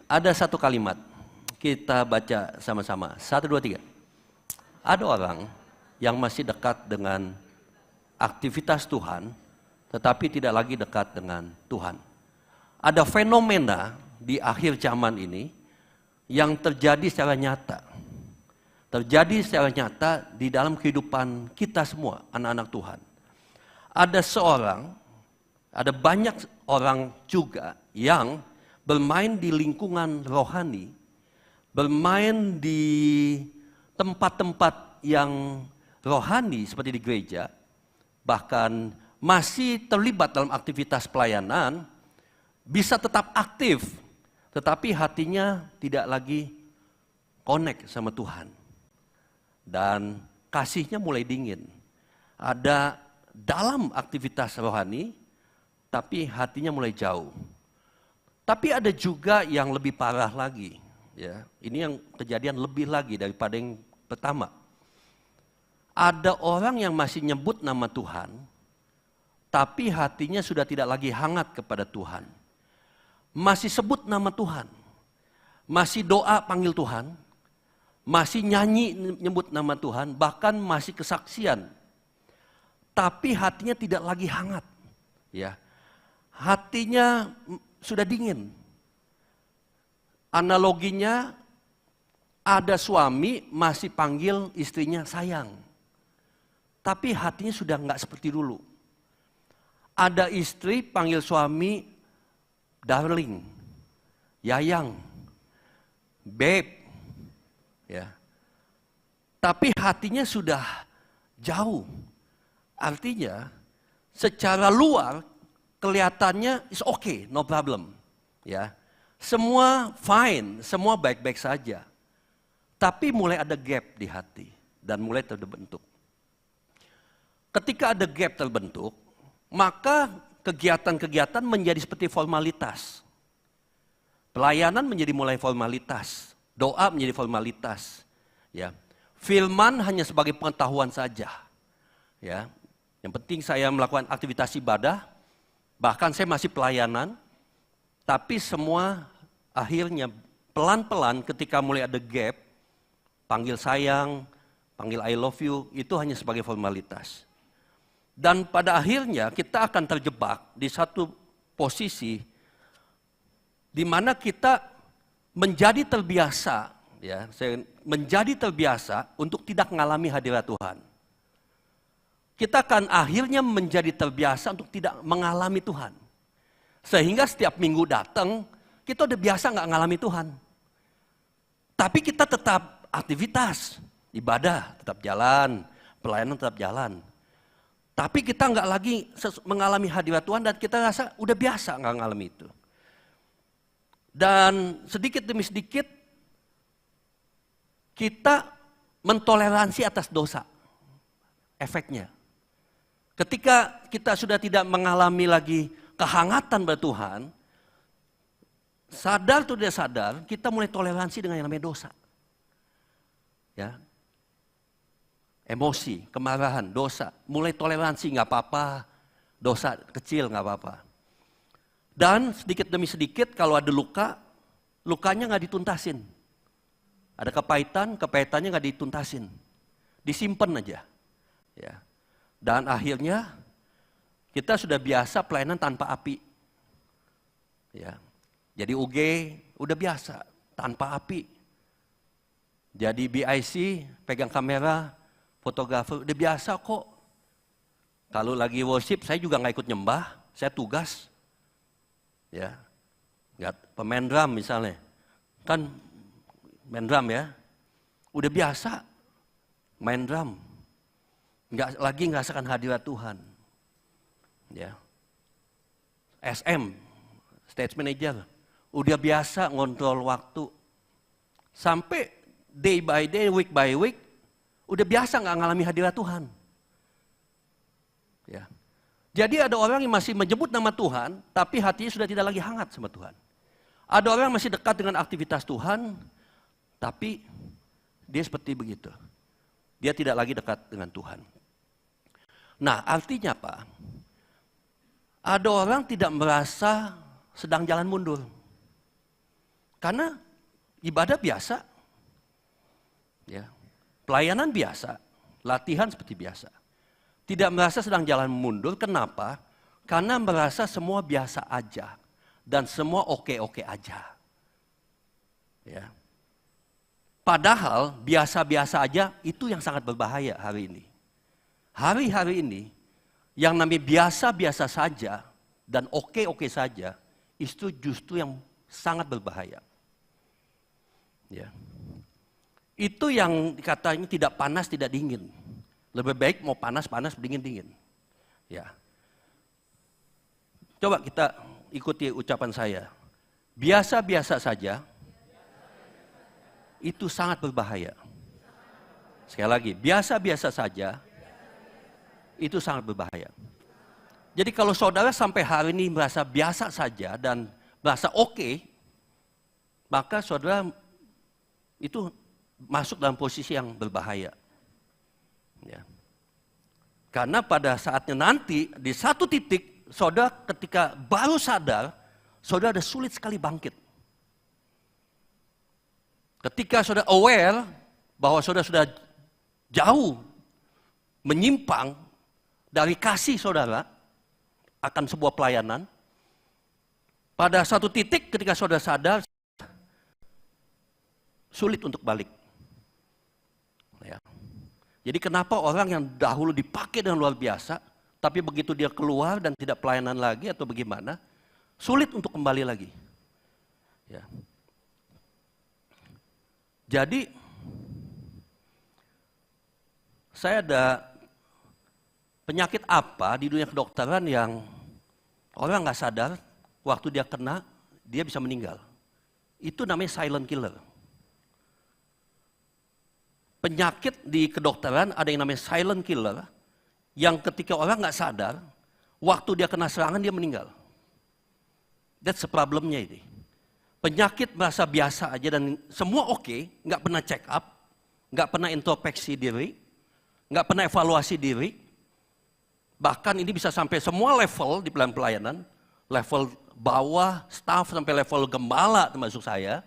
Ada satu kalimat, kita baca sama-sama. 1, 2, 3. Ada orang yang masih dekat dengan aktivitas Tuhan, tetapi tidak lagi dekat dengan Tuhan. Ada fenomena di akhir zaman ini yang terjadi secara nyata. Terjadi secara nyata di dalam kehidupan kita semua, anak-anak Tuhan. Ada banyak orang juga yang bermain di lingkungan rohani, bermain di tempat-tempat yang rohani seperti di gereja, bahkan masih terlibat dalam aktivitas pelayanan, bisa tetap aktif, tetapi hatinya tidak lagi connect sama Tuhan. Dan kasihnya mulai dingin. Ada dalam aktivitas rohani, tapi hatinya mulai jauh. Tapi ada juga yang lebih parah lagi. Ya, ini yang kejadian lebih lagi daripada yang pertama. Ada orang yang masih nyebut nama Tuhan, tapi hatinya sudah tidak lagi hangat kepada Tuhan. Masih sebut nama Tuhan, masih doa panggil Tuhan, masih nyanyi nyebut nama Tuhan, bahkan masih kesaksian. Tapi hatinya tidak lagi hangat. Ya, hatinya sudah dingin. Analoginya, ada suami masih panggil istrinya sayang. Tapi hatinya sudah nggak seperti dulu. Ada istri panggil suami darling, yayang, babe. Ya. Tapi hatinya sudah jauh. Artinya, secara luar kelihatannya is okay, no problem. Ya. Semua fine, semua baik-baik saja. Tapi mulai ada gap di hati dan mulai terbentuk. Ketika ada gap terbentuk, maka kegiatan-kegiatan menjadi seperti formalitas. Pelayanan menjadi mulai formalitas, doa menjadi formalitas. Ya. Firman hanya sebagai pengetahuan saja. Ya. Yang penting saya melakukan aktivitas ibadah, bahkan saya masih pelayanan, tapi semua akhirnya pelan-pelan ketika mulai ada gap, panggil sayang, panggil I love you, itu hanya sebagai formalitas. Dan pada akhirnya kita akan terjebak di satu posisi di mana kita menjadi terbiasa, ya, menjadi terbiasa untuk tidak mengalami hadirat Tuhan. Kita akan akhirnya menjadi terbiasa untuk tidak mengalami Tuhan. Sehingga setiap minggu datang, kita udah biasa nggak mengalami Tuhan. Tapi kita tetap aktivitas, ibadah tetap jalan, pelayanan tetap jalan. Tapi kita nggak lagi mengalami hadirat Tuhan dan kita rasa udah biasa nggak mengalami itu. Dan sedikit demi sedikit kita mentoleransi atas dosa. Efeknya. Ketika kita sudah tidak mengalami lagi kehangatan pada Tuhan, sadar atau tidak sadar, kita mulai toleransi dengan yang namanya dosa. Ya. Emosi, kemarahan, dosa, mulai toleransi nggak apa-apa, dosa kecil nggak apa-apa. Dan sedikit demi sedikit kalau ada luka, lukanya nggak dituntasin. Ada kepahitan, kepahitannya nggak dituntasin, disimpan aja. Ya. Dan akhirnya kita sudah biasa pelayanan tanpa api. Ya. Jadi UG udah biasa tanpa api. Jadi BIC pegang kamera, fotografer udah biasa kok. Kalau lagi worship saya juga nggak ikut nyembah, saya tugas. Ya. Nggak, pemain drum misalnya. Kan main drum ya. Udah biasa main drum. Nggak lagi ngerasakan hadirat Tuhan. Ya. SM, stage manager, udah biasa ngontrol waktu. Sampai day by day, week by week, udah biasa nggak ngalami hadirat Tuhan. Ya. Jadi ada orang yang masih menyebut nama Tuhan, tapi hatinya sudah tidak lagi hangat sama Tuhan. Ada orang yang masih dekat dengan aktivitas Tuhan, tapi dia seperti begitu. Dia tidak lagi dekat dengan Tuhan. Nah, artinya apa? Ada orang tidak merasa sedang jalan mundur. Karena ibadah biasa, ya, pelayanan biasa, latihan seperti biasa. Tidak merasa sedang jalan mundur, kenapa? Karena merasa semua biasa aja dan semua oke-oke aja. Ya. Padahal biasa-biasa aja itu yang sangat berbahaya hari ini. Hari-hari ini yang namanya biasa-biasa saja dan oke-oke saja, itu justru yang sangat berbahaya. Ya. Itu yang katanya tidak panas, tidak dingin. Lebih baik mau panas-panas, dingin-dingin. Ya. Coba kita ikuti ucapan saya. Biasa-biasa saja, itu sangat berbahaya. Sekali lagi, biasa-biasa saja, itu sangat berbahaya. Jadi kalau saudara sampai hari ini merasa biasa saja dan merasa oke, maka saudara itu masuk dalam posisi yang berbahaya. Ya. Karena pada saatnya nanti, di satu titik, saudara ketika baru sadar, saudara ada sulit sekali bangkit. Ketika saudara aware bahwa saudara sudah jauh menyimpang dari kasih saudara akan sebuah pelayanan, pada satu titik ketika saudara sadar, sulit untuk balik. Ya. Jadi kenapa orang yang dahulu dipakai dengan luar biasa, tapi begitu dia keluar dan tidak pelayanan lagi atau bagaimana, sulit untuk kembali lagi. Ya. Jadi, saya ada penyakit apa di dunia kedokteran yang orang nggak sadar waktu dia kena, dia bisa meninggal. Itu namanya silent killer. Penyakit di kedokteran ada yang namanya silent killer, yang ketika orang nggak sadar, waktu dia kena serangan dia meninggal. That's the problemnya ini. Penyakit merasa biasa aja dan semua oke, nggak pernah check up, nggak pernah introspeksi diri, nggak pernah evaluasi diri. Bahkan ini bisa sampai semua level di pelayanan, level bawah, staff sampai level gembala termasuk saya.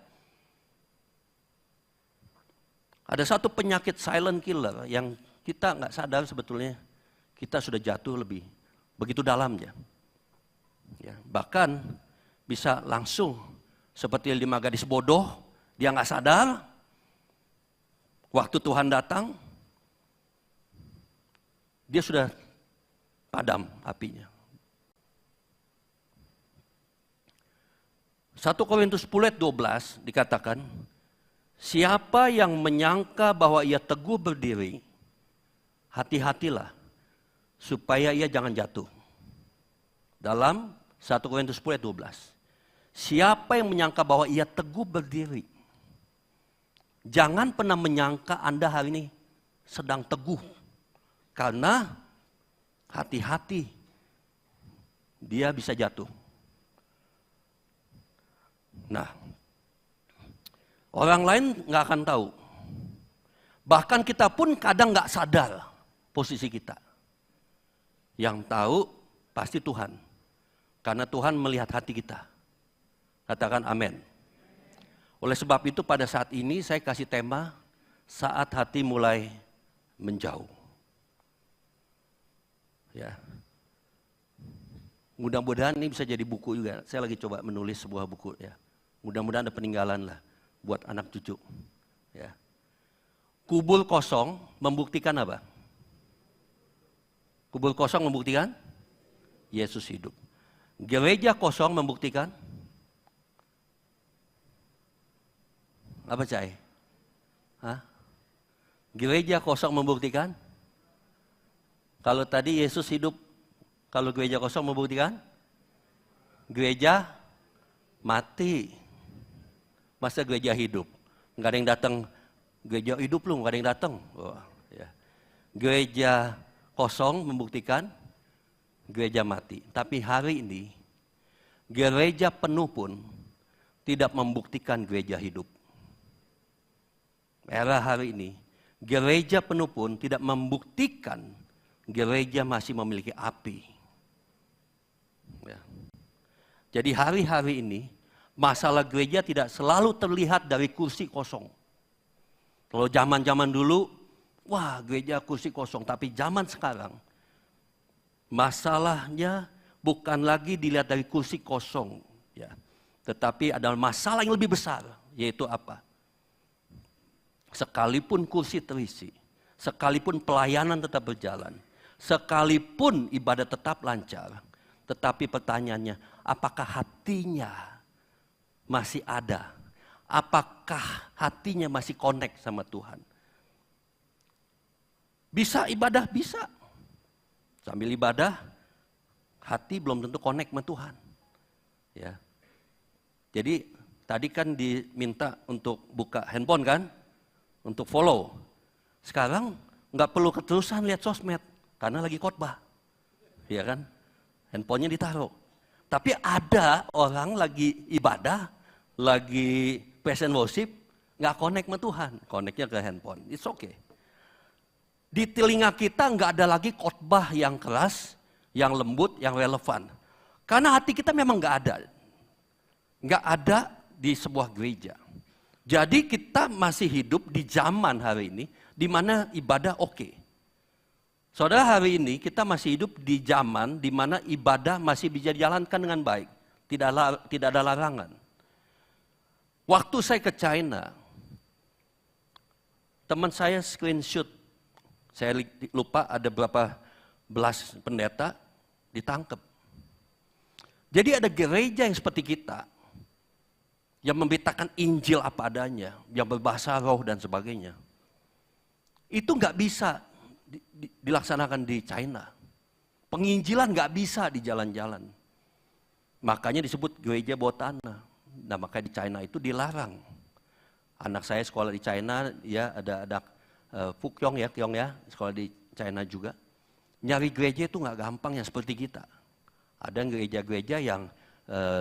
Ada satu penyakit silent killer yang kita nggak sadar sebetulnya kita sudah jatuh lebih begitu dalamnya. Ya, bahkan bisa langsung seperti 5 gadis bodoh, dia nggak sadar. Waktu Tuhan datang, dia sudah padam apinya. 1 Korintus 10 ayat 12 dikatakan, siapa yang menyangka bahwa ia teguh berdiri, hati-hatilah supaya ia jangan jatuh. Dalam 1 Korintus 10 ayat 12. Siapa yang menyangka bahwa ia teguh berdiri, jangan pernah menyangka Anda hari ini sedang teguh. Karena hati-hati, dia bisa jatuh. Nah, orang lain nggak akan tahu. Bahkan kita pun kadang nggak sadar posisi kita. Yang tahu pasti Tuhan. Karena Tuhan melihat hati kita. Katakan amin. Oleh sebab itu pada saat ini saya kasih tema, saat hati mulai menjauh. Ya. Mudah-mudahan ini bisa jadi buku juga. Saya lagi coba menulis sebuah buku ya. Mudah-mudahan ada peninggalan lah buat anak cucu. Ya. Kubur kosong membuktikan apa? Kubur kosong membuktikan Yesus hidup. Gereja kosong membuktikan apa Cai? Hah? Gereja kosong membuktikan? Kalau tadi Yesus hidup, kalau gereja kosong membuktikan? Gereja mati. Masa gereja hidup? Nggak ada yang datang, gereja hidup lu, nggak ada yang datang. Oh, ya. Gereja kosong membuktikan gereja mati. Tapi hari ini, gereja penuh pun tidak membuktikan gereja hidup. Era hari ini, gereja penuh pun tidak membuktikan gereja masih memiliki api. Ya. Jadi hari-hari ini, Masalah gereja tidak selalu terlihat dari kursi kosong. Kalau zaman-zaman dulu, wah gereja kursi kosong. Tapi zaman sekarang, masalahnya bukan lagi dilihat dari kursi kosong. Ya. Tetapi adalah masalah yang lebih besar, yaitu apa? Sekalipun kursi terisi, sekalipun pelayanan tetap berjalan, sekalipun ibadah tetap lancar, tetapi pertanyaannya, apakah hatinya masih ada? Apakah hatinya masih connect sama Tuhan? Bisa ibadah? Bisa. Sambil ibadah, hati belum tentu connect sama Tuhan. Ya. Jadi tadi kan diminta untuk buka handphone kan? Untuk follow. Sekarang nggak perlu keterusan lihat sosmed karena lagi khotbah. Ya kan? Handphonenya ditaruh. Tapi ada orang lagi ibadah, lagi praise and worship, nggak connect sama Tuhan. Connectnya ke handphone. It's okay. Di telinga kita nggak ada lagi khotbah yang keras, yang lembut, yang relevan. Karena hati kita memang nggak ada. Nggak ada di sebuah gereja. Jadi kita masih hidup di zaman hari ini, di mana ibadah oke. Saudara, hari ini kita masih hidup di zaman di mana ibadah masih bisa dijalankan dengan baik. Tidak ada larangan. Waktu saya ke China, teman saya screenshot. Saya lupa ada berapa belas pendeta ditangkap. Jadi ada gereja yang seperti kita, yang memberitakan Injil apa adanya, yang berbahasa roh dan sebagainya. Itu nggak bisa dilaksanakan di China. Penginjilan nggak bisa di jalan-jalan. Makanya disebut gereja bawah tanah. Nah, maka di China itu dilarang. Anak saya sekolah di China, ya ada Fukyong ya, Kyong ya, sekolah di China juga. Nyari gereja itu nggak gampang yang seperti kita. Ada gereja-gereja yang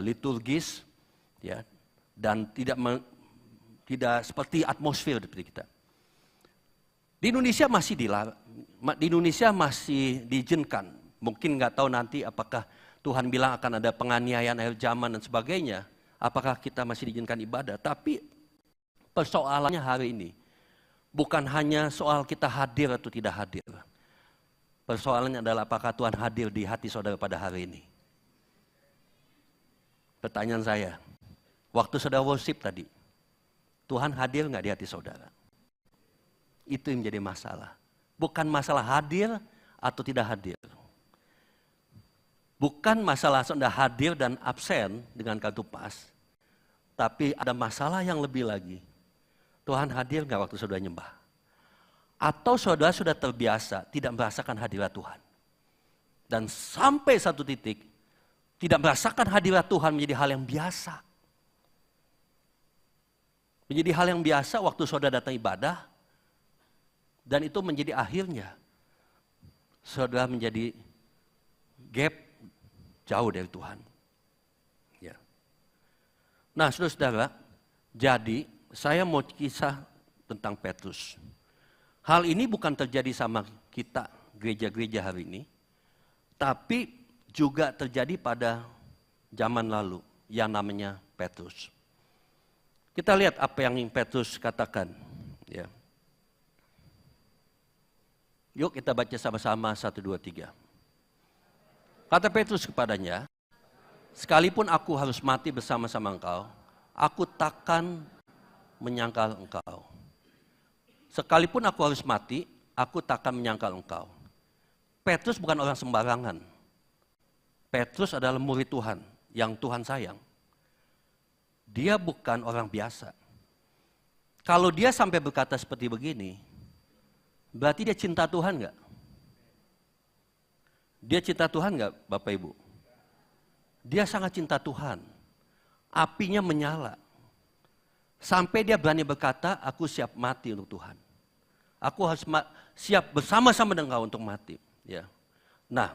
liturgis, ya, dan tidak seperti atmosfer seperti kita. Di Indonesia masih diizinkan. Mungkin nggak tahu nanti apakah Tuhan bilang akan ada penganiayaan akhir zaman dan sebagainya. Apakah kita masih diizinkan ibadah? Tapi persoalannya hari ini bukan hanya soal kita hadir atau tidak hadir. Persoalannya adalah apakah Tuhan hadir di hati saudara pada hari ini. Pertanyaan saya, waktu saudara worship tadi, Tuhan hadir nggak di hati saudara? Itu yang menjadi masalah. Bukan masalah hadir atau tidak hadir. Bukan masalah saudara hadir dan absen dengan kartu pas. Tapi ada masalah yang lebih lagi. Tuhan hadir nggak waktu saudara nyembah? Atau saudara sudah terbiasa tidak merasakan hadirat Tuhan. Dan sampai satu titik, tidak merasakan hadirat Tuhan menjadi hal yang biasa. Menjadi hal yang biasa waktu saudara datang ibadah. Dan itu menjadi akhirnya. Saudara menjadi gap jauh dari Tuhan. Ya. Nah, saudara-saudara, jadi saya mau kisah tentang Petrus. Hal ini bukan terjadi sama kita, gereja-gereja hari ini, tapi juga terjadi pada zaman lalu yang namanya Petrus. Kita lihat apa yang Petrus katakan. Ya. Yuk kita baca sama-sama 1, 2, 3. Kata Petrus kepadanya, sekalipun aku harus mati bersama-sama engkau, aku takkan menyangkal engkau. Sekalipun aku harus mati, aku takkan menyangkal engkau. Petrus bukan orang sembarangan. Petrus adalah murid Tuhan, yang Tuhan sayang. Dia bukan orang biasa. Kalau dia sampai berkata seperti begini, berarti dia cinta Tuhan enggak? Dia cinta Tuhan enggak, Bapak Ibu? Dia sangat cinta Tuhan. Apinya menyala. Sampai dia berani berkata, aku siap mati untuk Tuhan. Aku harus siap bersama-sama dengan kau untuk mati. Ya. Nah,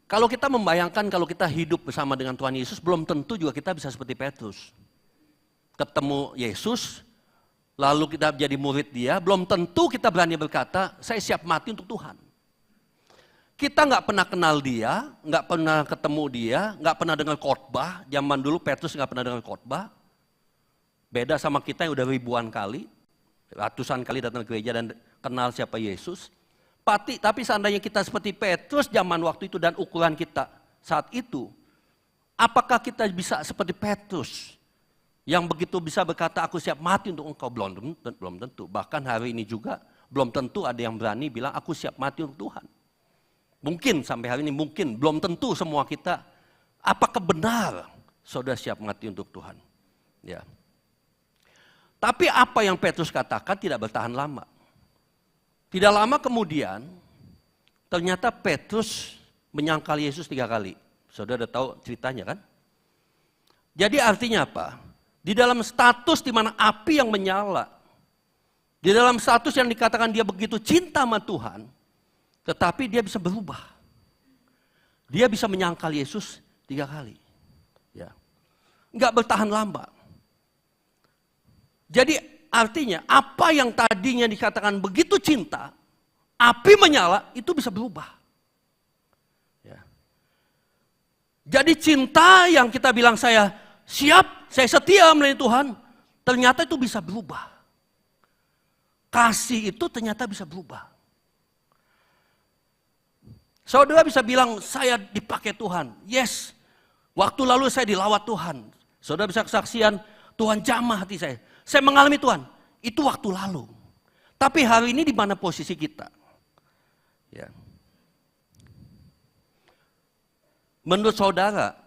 kalau kita membayangkan kalau kita hidup bersama dengan Tuhan Yesus, belum tentu juga kita bisa seperti Petrus. Ketemu Yesus, lalu kita menjadi murid dia, belum tentu kita berani berkata, saya siap mati untuk Tuhan. Kita nggak pernah kenal dia, nggak pernah ketemu dia, nggak pernah dengar khotbah. Zaman dulu Petrus nggak pernah dengar khotbah. Beda sama kita yang udah ribuan kali, ratusan kali datang ke gereja dan kenal siapa Yesus. Tapi seandainya kita seperti Petrus zaman waktu itu dan ukuran kita saat itu, apakah kita bisa seperti Petrus yang begitu bisa berkata aku siap mati untuk engkau? Belum tentu. Bahkan hari ini juga belum tentu ada yang berani bilang aku siap mati untuk Tuhan. Mungkin sampai hari ini mungkin belum tentu semua kita. Apakah benar saudara siap mati untuk Tuhan? Ya. Tapi apa yang Petrus katakan tidak bertahan lama. Tidak lama kemudian ternyata Petrus menyangkal Yesus 3 kali. Saudara udah tahu ceritanya kan? Jadi artinya apa? Di dalam status di mana api yang menyala, di dalam status yang dikatakan dia begitu cinta sama Tuhan, tetapi dia bisa berubah. Dia bisa menyangkal Yesus 3 kali. Ya. Enggak bertahan lama. Jadi artinya apa yang tadinya dikatakan begitu cinta, api menyala, itu bisa berubah. Ya. Jadi cinta yang kita bilang saya siap, saya setia melayani Tuhan, ternyata itu bisa berubah. Kasih itu ternyata bisa berubah. Saudara bisa bilang, saya dipakai Tuhan. Yes, waktu lalu saya dilawat Tuhan. Saudara bisa kesaksian, Tuhan jamah hati saya. Saya mengalami Tuhan, itu waktu lalu. Tapi hari ini di mana posisi kita? Ya. Menurut saudara,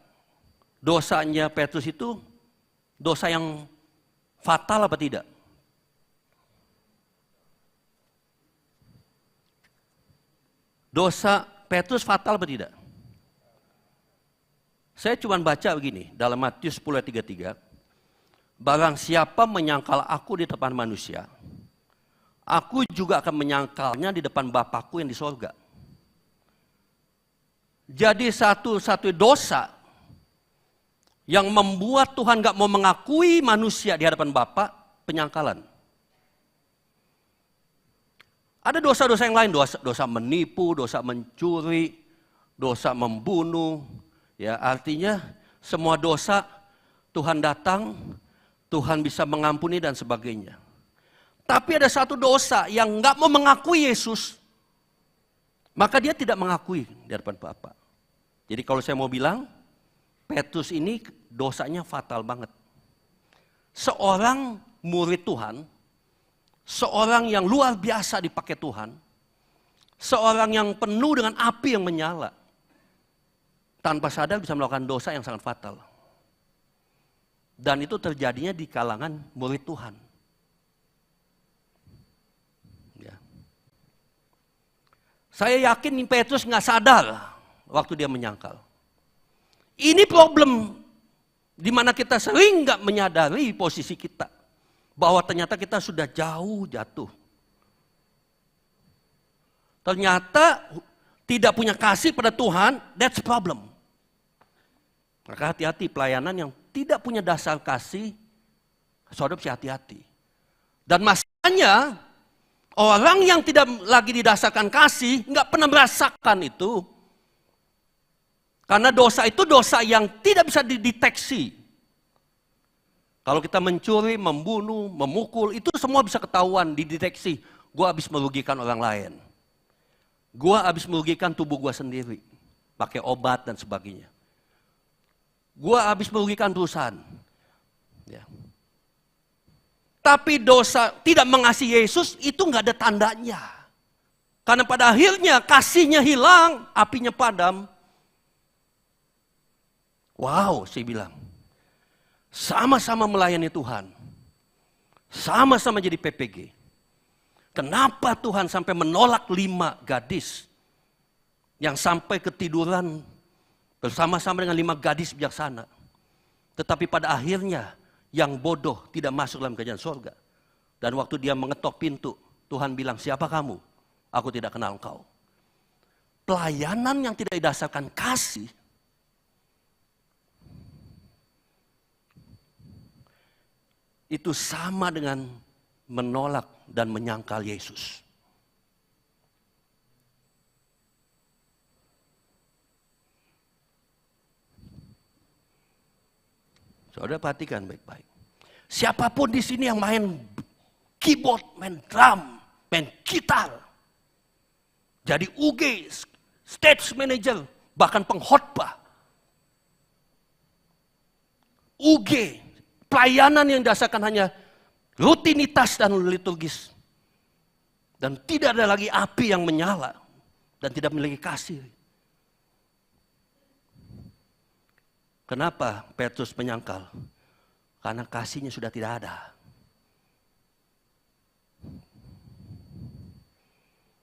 dosanya Petrus itu dosa yang fatal apa tidak? Dosa Petrus fatal apa tidak? Saya cuma baca begini, dalam Matius 10 ayat 33. Barang siapa menyangkal aku di depan manusia, aku juga akan menyangkalnya di depan Bapakku yang di sorga. Jadi satu dosa yang membuat Tuhan gak mau mengakui manusia di hadapan Bapa, penyangkalan. Ada dosa-dosa yang lain, dosa menipu, dosa mencuri, dosa membunuh. Ya, artinya semua dosa Tuhan datang, Tuhan bisa mengampuni dan sebagainya. Tapi ada satu dosa yang gak mau mengakui Yesus, maka dia tidak mengakui di hadapan Bapa. Jadi kalau saya mau bilang, Petrus ini dosanya fatal banget. Seorang murid Tuhan, seorang yang luar biasa dipakai Tuhan, seorang yang penuh dengan api yang menyala, tanpa sadar bisa melakukan dosa yang sangat fatal. Dan itu terjadinya di kalangan murid Tuhan. Ya. Saya yakin Petrus nggak sadar waktu dia menyangkal. Ini problem di mana kita sering nggak menyadari posisi kita. Bahwa ternyata kita sudah jauh jatuh. Ternyata tidak punya kasih pada Tuhan, that's problem. Maka hati-hati pelayanan yang tidak punya dasar kasih, saudara mesti hati-hati. Dan masalahnya, orang yang tidak lagi didasarkan kasih, nggak pernah merasakan itu. Karena dosa itu dosa yang tidak bisa dideteksi. Kalau kita mencuri, membunuh, memukul, itu semua bisa ketahuan, dideteksi. Gua habis merugikan orang lain. Gua habis merugikan tubuh gua sendiri. Pakai obat dan sebagainya. Gua habis merugikan perusahaan. Ya. Tapi dosa tidak mengasihi Yesus, itu nggak ada tandanya. Karena pada akhirnya kasihnya hilang, apinya padam. Wow, saya bilang. Sama-sama melayani Tuhan. Sama-sama jadi PPG. Kenapa Tuhan sampai menolak 5 gadis yang sampai ketiduran bersama-sama dengan 5 gadis bijaksana. Tetapi pada akhirnya yang bodoh tidak masuk dalam kerajaan surga. Dan waktu dia mengetok pintu, Tuhan bilang, siapa kamu? Aku tidak kenal engkau. Pelayanan yang tidak didasarkan kasih, itu sama dengan menolak dan menyangkal Yesus. Saudara perhatikan baik-baik. Siapapun di sini yang main keyboard, main drum, main gitar, jadi UG, stage manager, bahkan pengkhotbah, UG, pelayanan yang didasarkan hanya rutinitas dan liturgis. Dan tidak ada lagi api yang menyala dan tidak memiliki kasih. Kenapa Petrus menyangkal? Karena kasihnya sudah tidak ada.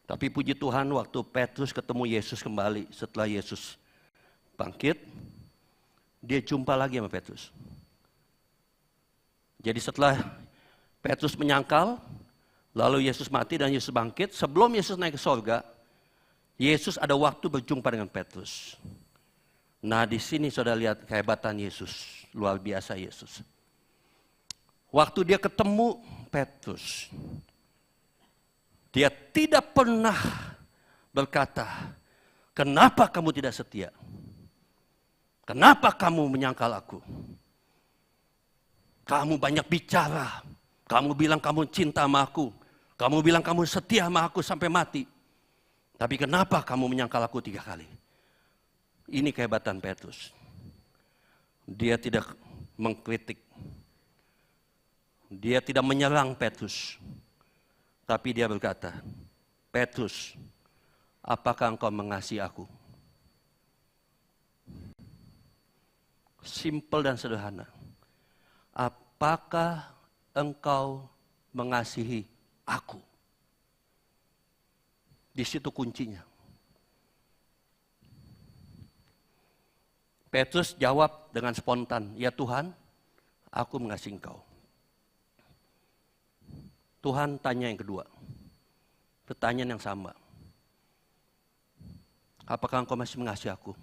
Tapi puji Tuhan waktu Petrus ketemu Yesus kembali setelah Yesus bangkit, dia jumpa lagi sama Petrus. Jadi setelah Petrus menyangkal, lalu Yesus mati dan Yesus bangkit, sebelum Yesus naik ke sorga, Yesus ada waktu berjumpa dengan Petrus. Nah di sini saudara lihat kehebatan Yesus, luar biasa Yesus. Waktu dia ketemu Petrus, dia tidak pernah berkata, kenapa kamu tidak setia? Kenapa kamu menyangkal aku? Kamu banyak bicara, kamu bilang kamu cinta sama aku, kamu bilang kamu setia sama aku sampai mati. Tapi kenapa kamu menyangkal aku 3 kali? Ini kehebatan Petrus. Dia tidak mengkritik. Dia tidak menyerang Petrus. Tapi dia berkata, Petrus, apakah engkau mengasihi aku? Simpel dan sederhana. Apakah engkau mengasihi aku? Di situ kuncinya. Petrus jawab dengan spontan, ya Tuhan, aku mengasihi engkau. Tuhan tanya yang kedua, pertanyaan yang sama. Apakah engkau masih mengasihi aku?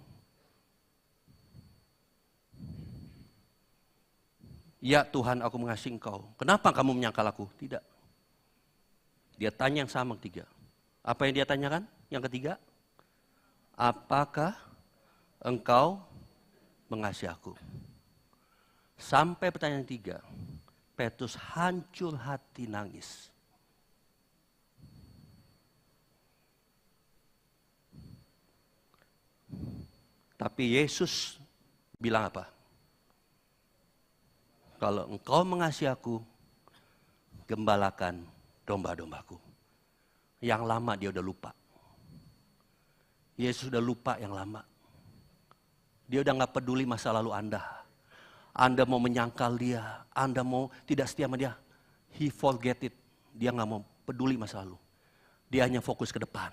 Ya Tuhan, aku mengasihi engkau. Kenapa kamu menyangkal aku? Tidak. Dia tanya yang sama ketiga. Apa yang dia tanyakan? Yang ketiga, apakah engkau mengasihi aku? Sampai pertanyaan 3, Petrus hancur hati nangis. Tapi Yesus bilang apa? Kalau engkau mengasihi aku, gembalakan domba-dombaku. Yang lama dia udah lupa. Yesus udah lupa yang lama. Dia udah gak peduli masa lalu Anda. Anda mau menyangkal dia, Anda mau tidak setia sama dia. He forget it. Dia gak mau peduli masa lalu. Dia hanya fokus ke depan.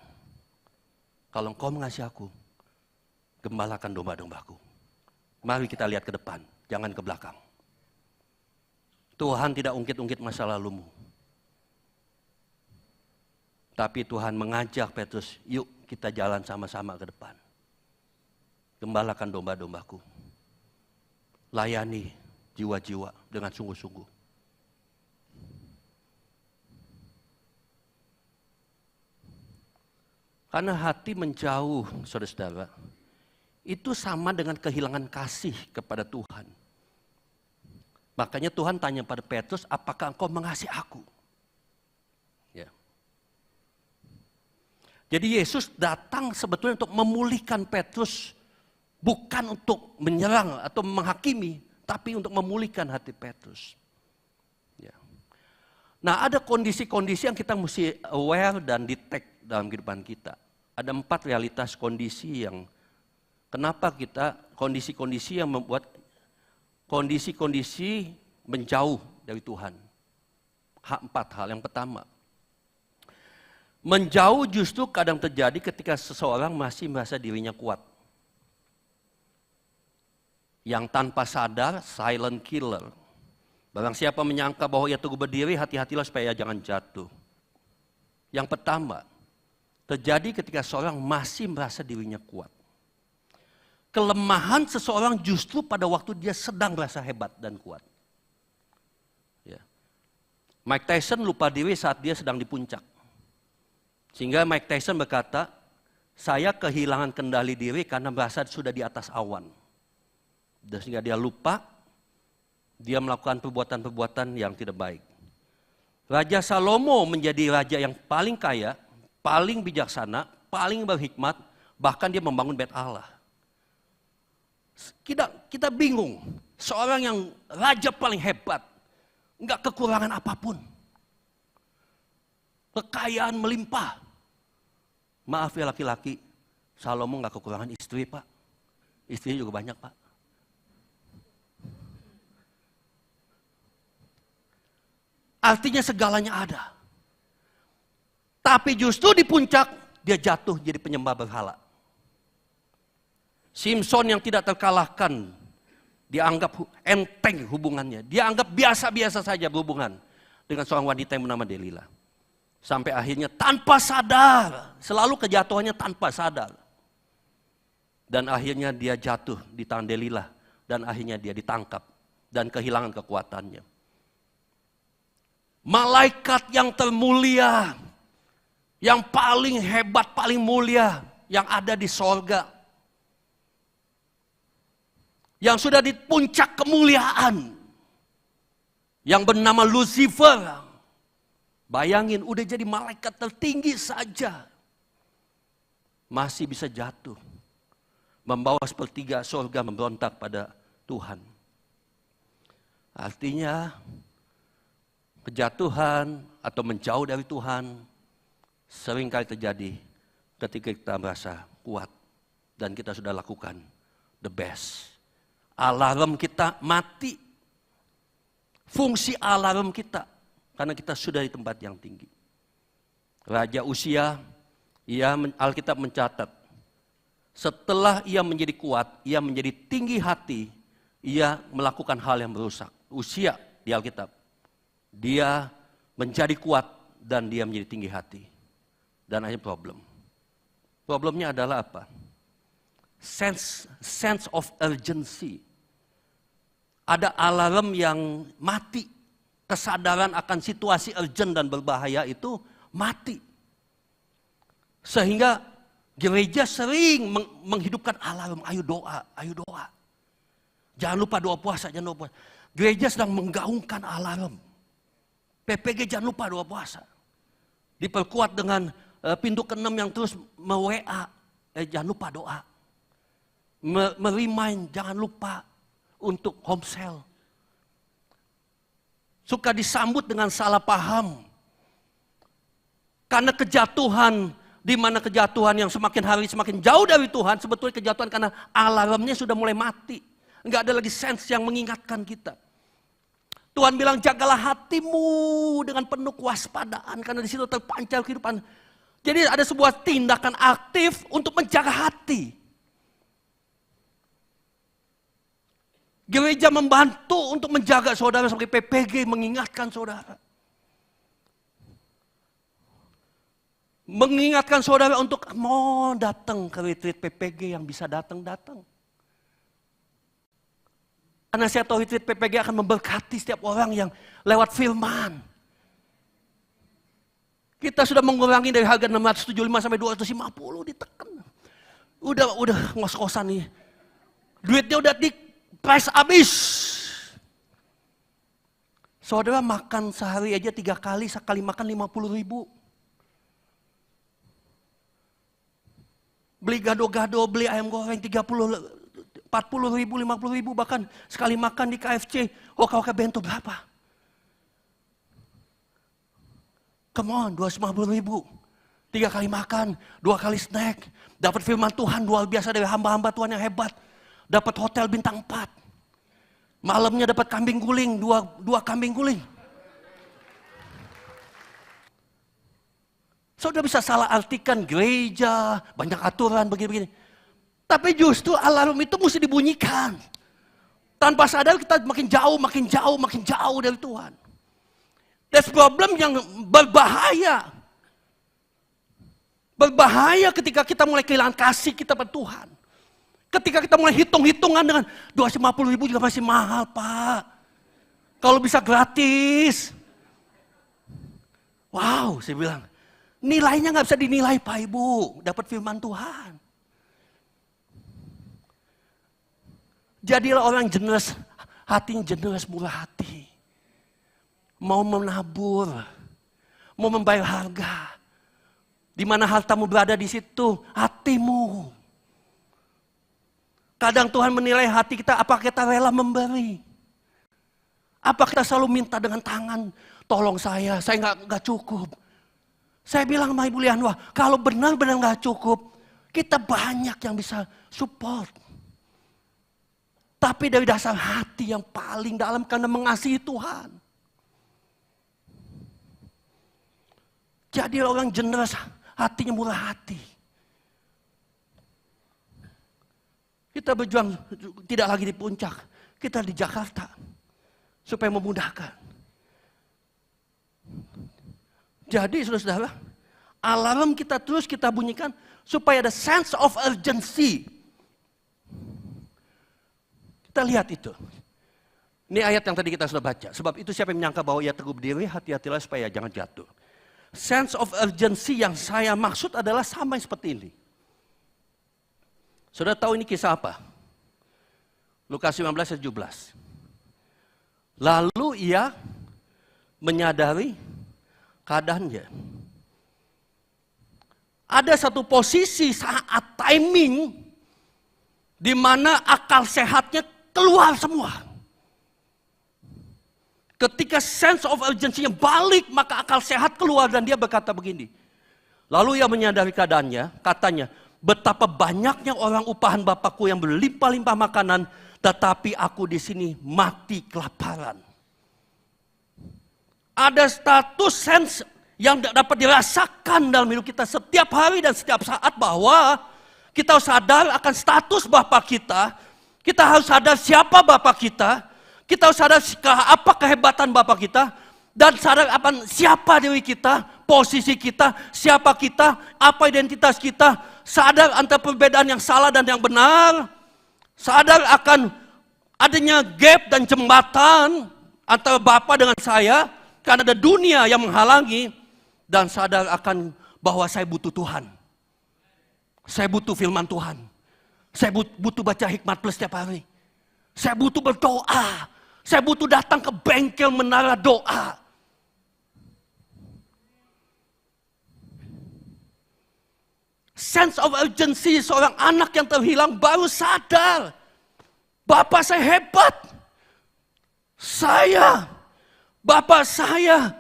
Kalau engkau mengasihi aku, gembalakan domba-dombaku. Mari kita lihat ke depan, jangan ke belakang. Tuhan tidak ungkit-ungkit masa lalumu. Tapi Tuhan mengajak Petrus, yuk kita jalan sama-sama ke depan. Gembalakan domba-dombaku. Layani jiwa-jiwa dengan sungguh-sungguh. Karena hati menjauh, saudara-saudara, itu sama dengan kehilangan kasih kepada Tuhan. Makanya Tuhan tanya pada Petrus, apakah engkau mengasihi aku? Ya. Jadi Yesus datang sebetulnya untuk memulihkan Petrus, bukan untuk menyerang atau menghakimi, tapi untuk memulihkan hati Petrus. Ya. Nah, ada kondisi-kondisi yang kita mesti aware dan detect dalam kehidupan kita. Ada 4 realitas kondisi yang kenapa kita kondisi-kondisi yang membuat kondisi-kondisi menjauh dari Tuhan. 4 hal. Yang pertama, menjauh justru kadang terjadi ketika seseorang masih merasa dirinya kuat. Yang tanpa sadar, silent killer. Barang siapa menyangka bahwa ia teguh berdiri, hati-hatilah supaya jangan jatuh. Yang pertama, terjadi ketika seseorang masih merasa dirinya kuat. Kelemahan seseorang justru pada waktu dia sedang merasa hebat dan kuat. Ya. Mike Tyson lupa diri saat dia sedang di puncak. Sehingga Mike Tyson berkata, saya kehilangan kendali diri karena merasa sudah di atas awan. Dan sehingga dia lupa Dia melakukan perbuatan-perbuatan yang tidak baik. Raja Salomo menjadi raja yang paling kaya, paling bijaksana, paling berhikmat, bahkan dia membangun bait Allah. Kita bingung, seorang yang raja paling hebat, enggak kekurangan apapun. Kekayaan melimpah. Maaf ya laki-laki, Salomo enggak kekurangan istri, Pak. Istrinya juga banyak, Pak. Artinya segalanya ada. Tapi justru di puncak dia jatuh jadi penyembah berhala. Simpson yang tidak terkalahkan dianggap enteng hubungannya. Dia anggap biasa-biasa saja berhubungan dengan seorang wanita yang bernama Delila. Sampai akhirnya tanpa sadar, selalu kejatuhannya tanpa sadar. Dan akhirnya dia jatuh di tangan Delila dan akhirnya dia ditangkap dan kehilangan kekuatannya. Malaikat yang termulia, yang paling hebat, paling mulia, yang ada di sorga. Yang sudah di puncak kemuliaan. Yang bernama Lucifer. Bayangin, udah jadi malaikat tertinggi saja. Masih bisa jatuh. Membawa sepertiga sorga memberontak pada Tuhan. Artinya, kejatuhan atau menjauh dari Tuhan seringkali terjadi ketika kita merasa kuat dan kita sudah lakukan the best. Alarm kita mati. Fungsi alarm kita karena kita sudah di tempat yang tinggi. Raja Usia, Alkitab mencatat, setelah ia menjadi kuat, ia menjadi tinggi hati, ia melakukan hal yang merusak. Usia di Alkitab. Dia menjadi kuat dan dia menjadi tinggi hati. Dan akhirnya problem. Problemnya adalah apa? Sense of urgency. Ada alarm yang mati. Kesadaran akan situasi urgent dan berbahaya itu mati. Sehingga gereja sering menghidupkan alarm. Ayo doa, ayo doa. Jangan lupa doa puasa, jangan lupa. Gereja sedang menggaungkan alarm. PPG jangan lupa doa puasa. Diperkuat dengan pintu ke-6 yang terus me-WA. Jangan lupa doa. Remind, jangan lupa untuk home cell. Suka disambut dengan salah paham. Karena kejatuhan, di mana kejatuhan yang semakin hari semakin jauh dari Tuhan, sebetulnya kejatuhan karena alarmnya sudah mulai mati. Enggak ada lagi sense yang mengingatkan kita. Tuhan bilang jagalah hatimu dengan penuh kewaspadaan karena di situ terpancar kehidupan. Jadi ada sebuah tindakan aktif untuk menjaga hati. Gereja membantu untuk menjaga saudara sebagai PPG, mengingatkan saudara. Mengingatkan saudara untuk mau datang ke retreat PPG yang bisa datang-datang. Karena saya tahu retreat PPG akan memberkati setiap orang yang lewat firman. Kita sudah mengurangi dari harga 675 sampai 250 ditekan. Udah ngos-ngosan nih. Duitnya udah di price habis. Saudara makan sehari aja 3 kali, sekali makan 50 ribu. Beli gado-gado, beli ayam goreng 40 ribu, 50 ribu, bahkan sekali makan di KFC, hoka-hoka bento berapa? Come on, 250 ribu. 3 kali makan, 2 kali snack. Dapat firman Tuhan luar biasa dari hamba-hamba Tuhan yang hebat. Dapat hotel bintang 4. Malamnya dapat kambing guling, 2 kambing guling. Saudara bisa salah artikan gereja, banyak aturan begini-begini. Tapi justru alarm itu mesti dibunyikan. Tanpa sadar kita makin jauh dari Tuhan. That's problem yang berbahaya. Berbahaya ketika kita mulai kehilangan kasih kita pada Tuhan. Ketika kita mulai hitung-hitungan dengan 250 ribu juga masih mahal, Pak. Kalau bisa gratis. Wow, saya bilang. Nilainya nggak bisa dinilai, Pak Ibu. Dapat firman Tuhan. Jadilah orang generous. Hatinya generous, murah hati. Mau menabur, mau membayar harga. Di mana hartamu berada di situ, hatimu. Kadang Tuhan menilai hati kita, apa kita rela memberi? Apa kita selalu minta dengan tangan, tolong saya nggak cukup. Saya bilang sama Ibu Lianwa, kalau benar-benar nggak cukup, kita banyak yang bisa support. Tapi dari dasar hati yang paling dalam karena mengasihi Tuhan. Jadi orang generous, hatinya murah hati. Kita berjuang tidak lagi di puncak, kita di Jakarta. Supaya memudahkan. Jadi saudara-saudara, alarm kita terus kita bunyikan supaya ada sense of urgency. Kita lihat itu. Ini ayat yang tadi kita sudah baca. Sebab itu siapa yang menyangka bahwa ia teguh berdiri, hati-hatilah supaya jangan jatuh. Sense of urgency yang saya maksud adalah sama seperti ini. Saudara tahu ini kisah apa? Lukas 15:17. Lalu ia menyadari keadaannya. Ada satu posisi saat timing di mana akal sehatnya keluar semua. Ketika sense of urgency-nya balik, maka akal sehat keluar dan dia berkata begini. Lalu ia menyadari keadaannya, katanya, betapa banyaknya orang upahan Bapakku yang berlimpah-limpah makanan, tetapi aku di sini mati kelaparan. Ada status sense yang dapat dirasakan dalam hidup kita setiap hari dan setiap saat bahwa kita harus sadar akan status Bapa kita. Kita harus sadar siapa Bapa kita. Kita harus sadar apa kehebatan Bapa kita. Dan sadar apa siapa diri kita, posisi kita, siapa kita, apa identitas kita. Sadar antara perbedaan yang salah dan yang benar. Sadar akan adanya gap dan jembatan antara Bapa dengan saya. Karena ada dunia yang menghalangi. Dan sadar akan bahwa saya butuh Tuhan. Saya butuh firman Tuhan. Saya butuh baca Hikmat Plus setiap hari. Saya butuh berdoa. Saya butuh datang ke bengkel menara doa. Sense of urgency seorang anak yang terhilang baru sadar. Bapak saya hebat. Bapak saya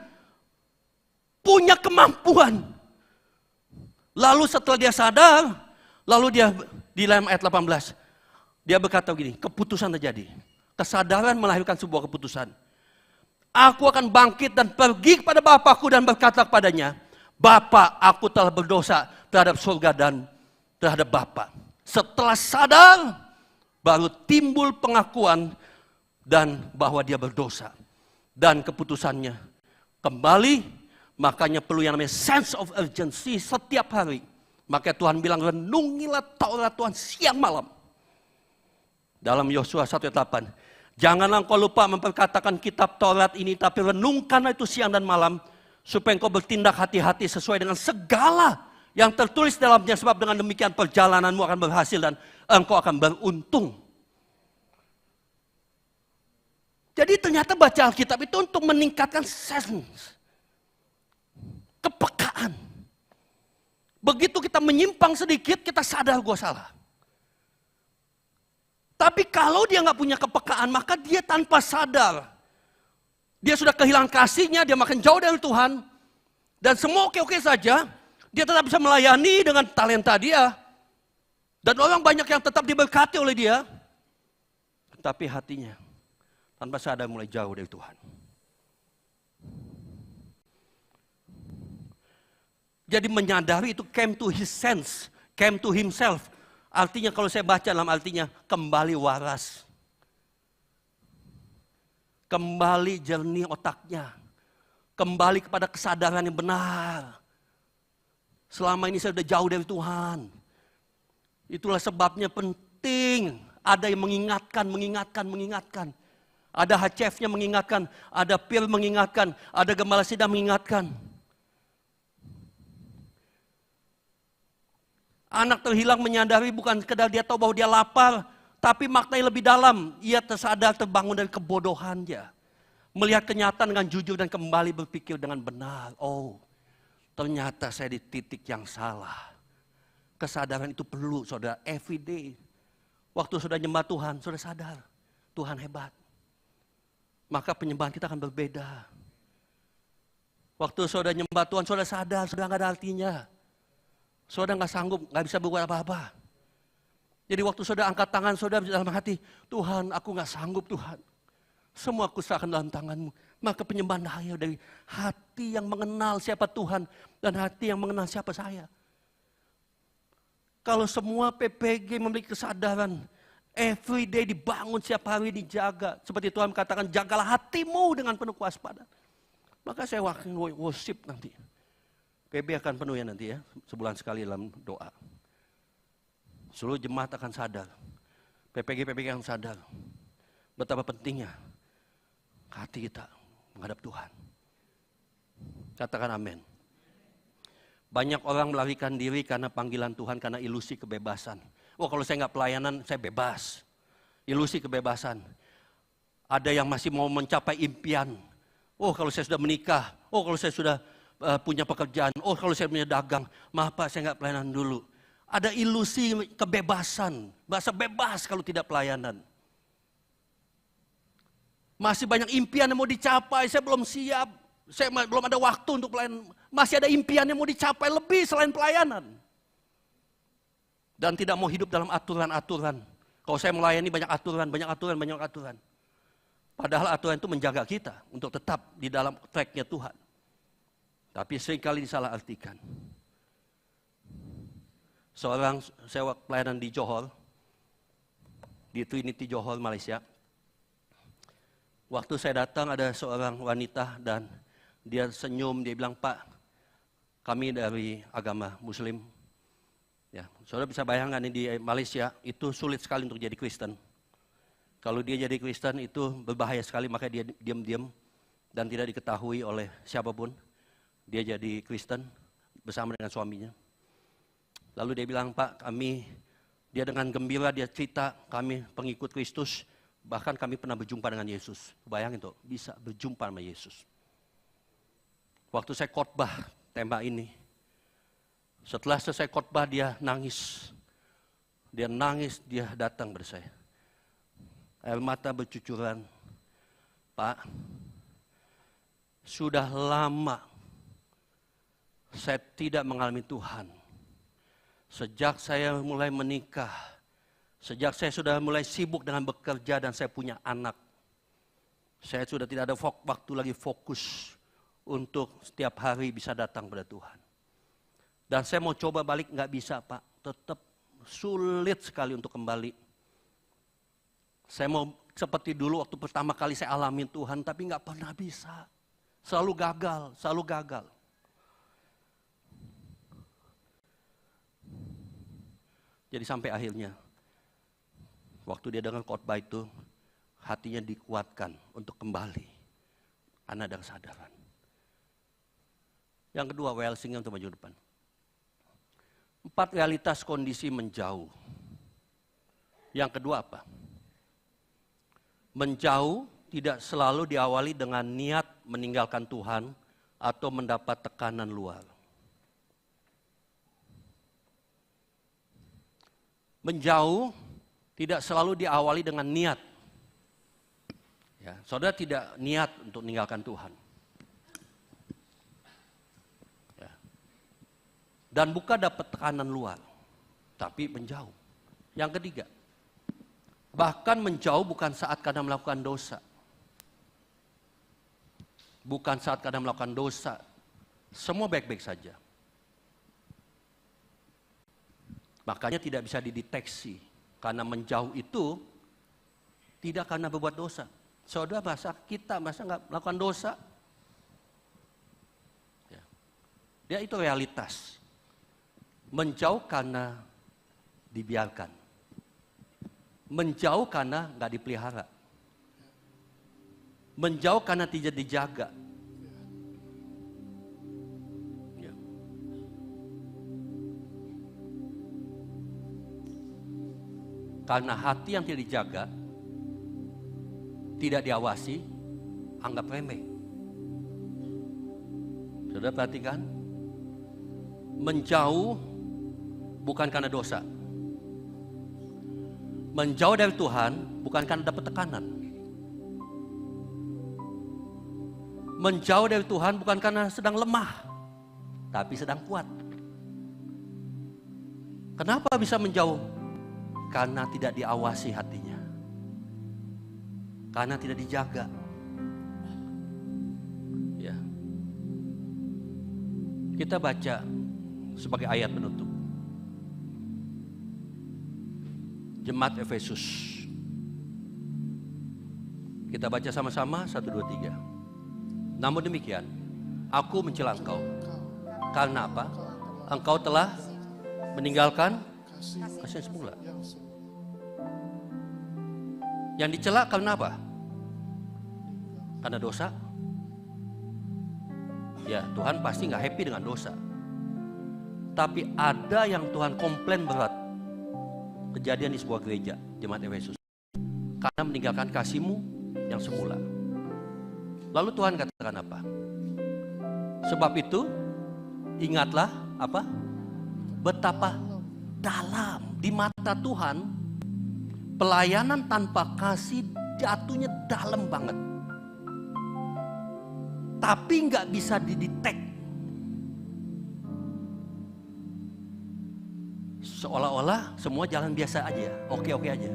punya kemampuan. Lalu setelah dia sadar, lalu dia di dalam ayat 18, dia berkata begini, keputusan terjadi. Kesadaran melahirkan sebuah keputusan. Aku akan bangkit dan pergi kepada Bapakku dan berkata kepadanya, Bapa, aku telah berdosa terhadap surga dan terhadap Bapa. Setelah sadar, baru timbul pengakuan dan bahwa dia berdosa. Dan keputusannya kembali, makanya perlu yang namanya sense of urgency setiap hari. Makanya Tuhan bilang, renungilah Taurat Tuhan siang malam. Dalam Yosua 1:8, janganlah engkau lupa memperkatakan kitab Taurat ini, tapi renungkanlah itu siang dan malam, supaya engkau bertindak hati-hati sesuai dengan segala yang tertulis dalamnya, sebab dengan demikian perjalananmu akan berhasil dan engkau akan beruntung. Jadi ternyata baca Alkitab itu untuk meningkatkan sense, kepekaan. Begitu kita menyimpang sedikit, kita sadar gue salah. Tapi kalau dia nggak punya kepekaan, maka dia tanpa sadar. Dia sudah kehilangan kasihnya, dia makin jauh dari Tuhan. Dan semua oke-oke saja, dia tetap bisa melayani dengan talenta dia. Dan orang banyak yang tetap diberkati oleh dia. Tapi hatinya tanpa sadar mulai jauh dari Tuhan. Jadi menyadari itu came to his sense, came to himself. Artinya kalau saya baca dalam artinya kembali waras. Kembali jernih otaknya. Kembali kepada kesadaran yang benar. Selama ini saya sudah jauh dari Tuhan. Itulah sebabnya penting ada yang mengingatkan. Ada HCF-nya mengingatkan, ada PIR mengingatkan, ada Gembala Sidang mengingatkan. Anak terhilang menyadari bukan sekedar dia tahu bahwa dia lapar, Tapi maknanya lebih dalam, ia tersadar terbangun dari kebodohannya. Melihat kenyataan dengan jujur dan kembali berpikir dengan benar. Oh, ternyata saya di titik yang salah. Kesadaran itu perlu, saudara, every day. Waktu sudah nyembah Tuhan, sudah sadar. Tuhan hebat. Maka penyembahan kita akan berbeda. Waktu saudara nyembah Tuhan, saudara sadar, saudara nggak ada artinya. Saudara nggak sanggup, nggak bisa berbuat apa-apa. Jadi waktu saudara angkat tangan, saudara dalam hati, Tuhan, aku nggak sanggup Tuhan. Semua aku serahkan dalam tangan-Mu. Maka penyembahan lahir dari hati yang mengenal siapa Tuhan dan hati yang mengenal siapa saya. Kalau semua PPG memiliki kesadaran, every day dibangun, setiap hari dijaga. Seperti Tuhan katakan, jagalah hatimu dengan penuh kewaspadaan. Maka saya worship nanti. PB akan penuh ya nanti ya, sebulan sekali dalam doa. Seluruh jemaat akan sadar, PPG akan sadar betapa pentingnya hati kita menghadap Tuhan. Katakan amin. Banyak orang melarikan diri karena panggilan Tuhan, karena ilusi kebebasan. Oh kalau saya nggak pelayanan, saya bebas. Ilusi kebebasan. Ada yang masih mau mencapai impian. Oh kalau saya sudah menikah, oh kalau saya sudah punya pekerjaan, oh kalau saya punya dagang, maaf Pak saya nggak pelayanan dulu. Ada ilusi kebebasan, bahasa bebas kalau tidak pelayanan. Masih banyak impian yang mau dicapai, saya belum siap, saya belum ada waktu untuk pelayanan. Masih ada impian yang mau dicapai lebih selain pelayanan. Dan tidak mau hidup dalam aturan-aturan. Kalau saya melayani banyak aturan. Padahal aturan itu menjaga kita untuk tetap di dalam tracknya Tuhan. Tapi seringkali disalah artikan. Seorang sewa pelayanan di Johor, di Trinity Johor, Malaysia. Waktu saya datang ada seorang wanita dan dia senyum, dia bilang, Pak, kami dari agama Muslim. Ya, saudara bisa bayangkan di Malaysia itu sulit sekali untuk jadi Kristen. Kalau dia jadi Kristen itu berbahaya sekali, maka dia diam-diam dan tidak diketahui oleh siapapun. Dia jadi Kristen bersama dengan suaminya. Lalu dia bilang, Pak, dia dengan gembira, dia cerita, kami pengikut Kristus, bahkan kami pernah berjumpa dengan Yesus. Bayangin tuh, bisa berjumpa sama Yesus. Waktu saya khotbah tema ini, setelah selesai khotbah dia nangis. Dia datang pada saya. Air mata bercucuran. Pak, sudah lama saya tidak mengalami Tuhan. Sejak saya mulai menikah, sejak saya sudah mulai sibuk dengan bekerja dan saya punya anak, saya sudah tidak ada waktu lagi fokus untuk setiap hari bisa datang pada Tuhan. Dan saya mau coba balik, nggak bisa Pak, tetap sulit sekali untuk kembali. Saya mau seperti dulu waktu pertama kali saya alami Tuhan, tapi nggak pernah bisa. Selalu gagal. Jadi sampai akhirnya, waktu dia dengar khotbah itu, hatinya dikuatkan untuk kembali. Karena ada kesadaran. Yang kedua, Welsingnya untuk maju depan. 4 realitas kondisi menjauh. Yang kedua apa? Menjauh tidak selalu diawali dengan niat meninggalkan Tuhan atau mendapat tekanan luar. Menjauh tidak selalu diawali dengan niat. Ya, saudara tidak niat untuk meninggalkan Tuhan. Ya. Dan bukan dapat tekanan luar, tapi menjauh. Yang ketiga, bahkan menjauh bukan saat kadang melakukan dosa. Bukan saat kadang melakukan dosa. Semua baik-baik saja. Makanya tidak bisa dideteksi. Karena menjauh itu tidak karena berbuat dosa. Saudara masa nggak melakukan dosa? Ya. Dia itu realitas. Menjauh karena dibiarkan. Menjauh karena nggak dipelihara. Menjauh karena tidak dijaga. Ya. Karena hati yang tidak dijaga, tidak diawasi, anggap remeh. Saudara perhatikan, menjauh bukan karena dosa. Menjauh dari Tuhan bukan karena dapat tekanan. Menjauh dari Tuhan bukan karena sedang lemah, tapi sedang kuat. Kenapa bisa menjauh? Karena tidak diawasi hatinya. Karena tidak dijaga. Ya. Kita baca sebagai ayat penutup. Jemaat Efesus. Kita baca sama-sama 1, 2, 3. Namun demikian, aku mencela engkau. Karena apa? Engkau telah meninggalkan kasih semula. Yang dicela karena apa? Karena dosa. Ya, Tuhan pasti nggak happy dengan dosa. Tapi ada yang Tuhan komplain berat. Kejadian di sebuah gereja, jemaat Efesus. Karena meninggalkan kasih-Mu yang semula. Lalu Tuhan katakan apa? Sebab itu, ingatlah apa? Betapa dalam di mata Tuhan, pelayanan tanpa kasih jatuhnya dalam banget. Tapi nggak bisa didetek. Seolah-olah semua jalan biasa aja, oke-oke aja.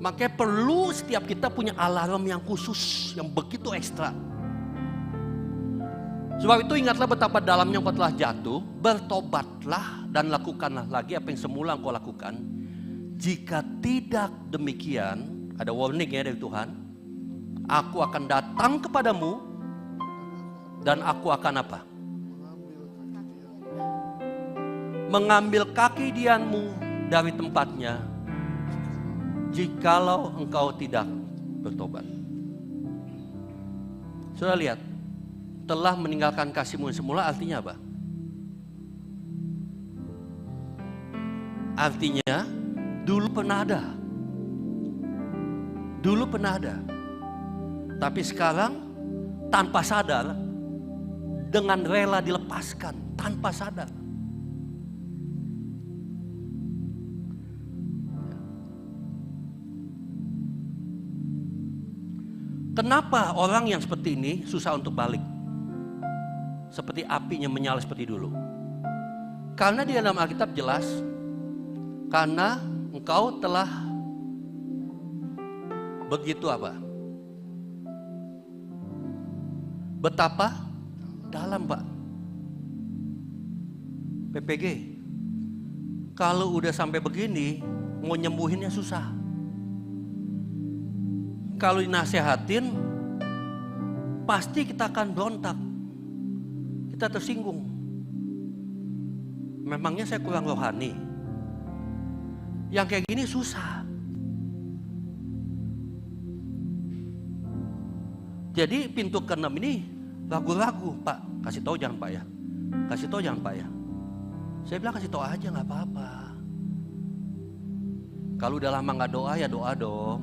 Makanya perlu setiap kita punya alarm yang khusus, yang begitu ekstra. Sebab itu ingatlah betapa dalamnya engkau telah jatuh, bertobatlah dan lakukanlah lagi apa yang semula engkau lakukan. Jika tidak demikian, ada warning ya dari Tuhan, aku akan datang kepadamu dan aku akan apa? Mengambil kaki dianmu dari tempatnya, jikalau engkau tidak bertobat. Sudah lihat, telah meninggalkan kasih-Mu yang semula artinya apa? Artinya dulu pernah ada. Dulu pernah ada. Tapi sekarang tanpa sadar, dengan rela dilepaskan, tanpa sadar. Kenapa orang yang seperti ini susah untuk balik? Seperti apinya menyala seperti dulu. Karena di dalam Alkitab jelas, karena engkau telah begitu apa? Betapa dalam, Pak. PPG. Kalau udah sampai begini, mau nyembuhinnya susah. Kalau dinasehatin, pasti kita akan berontak. Kita tersinggung. Memangnya saya kurang rohani? Yang kayak gini susah. Jadi pintu ke-6 ini ragu-ragu, Pak. Kasih tahu jangan, Pak ya. Kasih tahu jangan, Pak ya. Saya bilang kasih tahu aja, nggak apa-apa. Kalau udah lama nggak doa ya doa dong.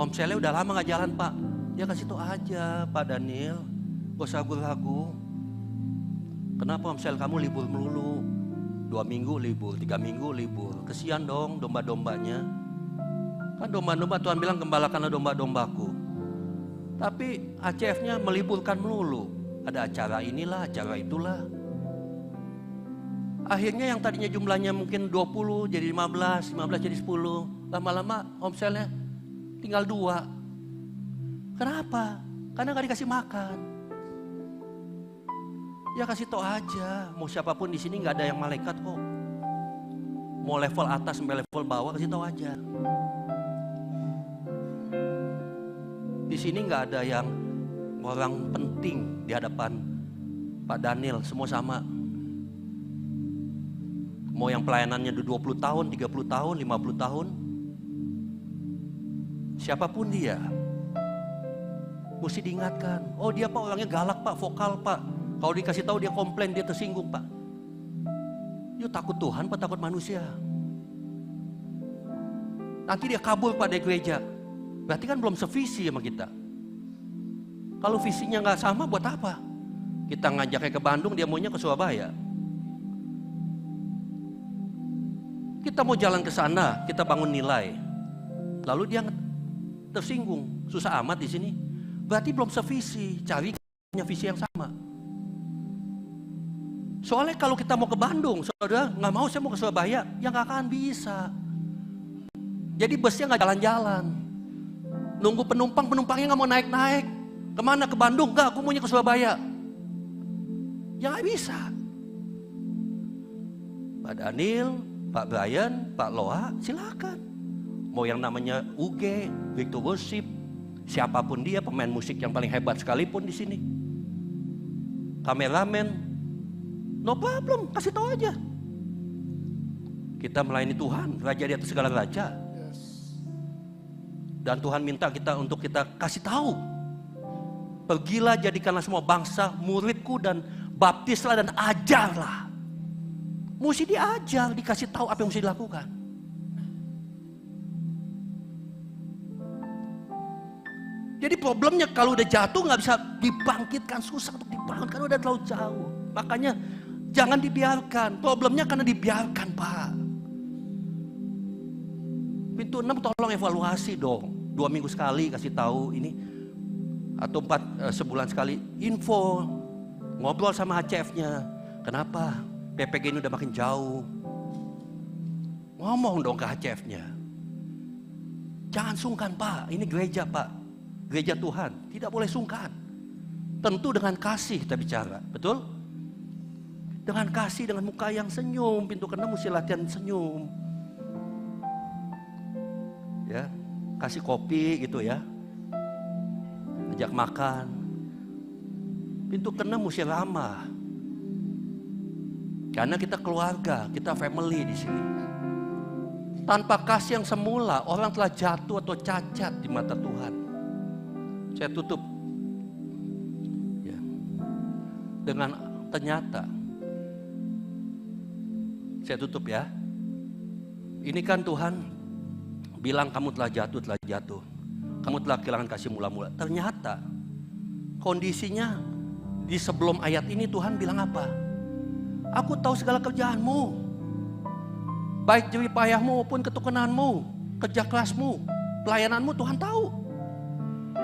Homesale-nya udah lama nggak jalan, Pak. Ya kasih tahu aja, Pak Daniel. Gak usah ragu-ragu. Kenapa homesale kamu libur melulu? 2 minggu libur, 3 minggu libur. Kesian dong domba-dombanya. Kan domba-domba Tuhan bilang gembalakanlah domba-dombaku. Tapi ACF-nya meliburkan melulu. Ada acara inilah, acara itulah. Akhirnya yang tadinya jumlahnya mungkin 20 jadi 15, 15 jadi 10. Lama-lama homesale-nya tinggal 2. Kenapa? Karena gak dikasih makan. Ya kasih tau aja, mau siapapun di sini nggak ada yang malaikat kok. Mau level atas sampai level bawah kasih tau aja. Di sini nggak ada yang orang penting di hadapan Pak Daniel, semua sama. Mau yang pelayanannya 20 tahun, 30 tahun, 50 tahun, siapapun dia, mesti diingatkan. Oh dia Pak orangnya galak Pak, vokal Pak. Kalau dikasih tahu dia komplain, dia tersinggung Pak. You takut Tuhan apa takut manusia? Nanti dia kabur pada gereja. Berarti kan belum sevisi sama kita. Kalau visinya nggak sama, buat apa? Kita ngajaknya ke Bandung, dia maunya ke Surabaya. Kita mau jalan ke sana, kita bangun nilai. Lalu dia tersinggung, susah amat di sini. Berarti belum sevisi, cari punya visi yang sama. Soalnya kalau kita mau ke Bandung, saudara nggak mau saya mau ke Surabaya, ya nggak akan bisa. Jadi busnya nggak jalan-jalan. Nunggu penumpangnya nggak mau naik-naik. Kemana? Ke Bandung? Enggak, aku maunya ke Surabaya. Ya nggak bisa. Pak Daniel, Pak Brian, Pak Loa, silakan. Mau yang namanya UG, Victor Worship, siapapun dia, pemain musik yang paling hebat sekalipun di sini. Kameramen, no problem, kasih tahu aja. Kita melayani Tuhan, Raja di atas segala raja. Dan Tuhan minta kita untuk kita kasih tahu. Pergilah jadikanlah semua bangsa muridku dan baptislah dan ajarlah. Mesti diajar, dikasih tahu apa yang mesti dilakukan. Jadi problemnya kalau udah jatuh nggak bisa dibangkitkan, susah untuk dibangkitkan, udah terlalu jauh. Makanya jangan dibiarkan. Problemnya karena dibiarkan, Pak. Pintu 6 tolong evaluasi dong. 2 minggu sekali kasih tahu ini, atau 4 sebulan sekali info, ngobrol sama HCF-nya. Kenapa PPG ini udah makin jauh? Ngomong dong ke HCF-nya. Jangan sungkan, Pak. Ini gereja, Pak. Gereja Tuhan, tidak boleh sungkan. Tentu dengan kasih kita bicara, betul? Dengan kasih, dengan muka yang senyum. Pintu 6 mesti latihan senyum. Ya, kasih kopi gitu ya, ajak makan. Pintu 6 mesti ramah, karena kita keluarga, kita family di sini. Tanpa kasih yang semula, orang telah jatuh atau cacat di mata Tuhan. Saya tutup ya, dengan ternyata, saya tutup ya. Ini kan Tuhan bilang kamu telah jatuh. Kamu telah kehilangan kasih mula-mula. Ternyata kondisinya di sebelum ayat ini Tuhan bilang apa? Aku tahu segala kerjaanmu. Baik jerih payahmu maupun ketekunanmu, kerja kerasmu, pelayananmu Tuhan tahu.